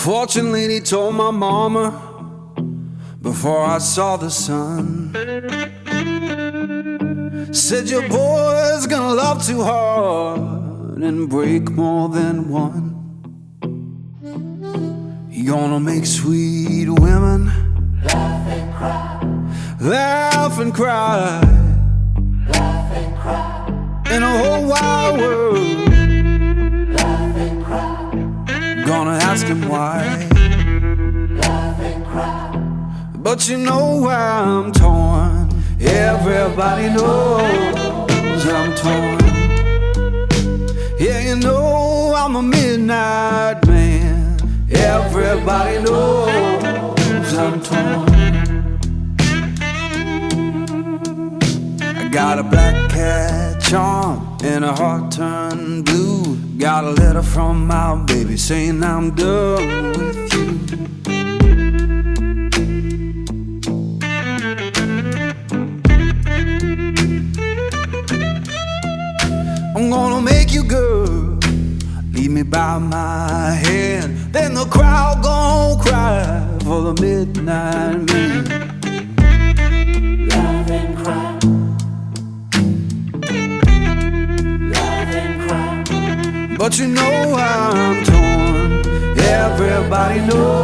Fortune lady told my mama before I saw the sun, said your boy's gonna love too hard and break more than one. You're gonna make sweet women laugh and cry, laugh and cry, laugh and cry, in a whole wide world. laugh and cry, Gonna ask him why, laugh and cry. but you know why I'm torn. Everybody knows I'm torn. Yeah, you know I'm a midnight man. Everybody knows I'm torn. I got a black cat charm and a heart turned blue. Got a letter from my baby saying I'm done with you. I'm gonna make you good, leave me by my hand. Then the crowd gon' cry for the midnight man. Laugh and cry, laugh and cry. But you know I'm torn. Everybody knows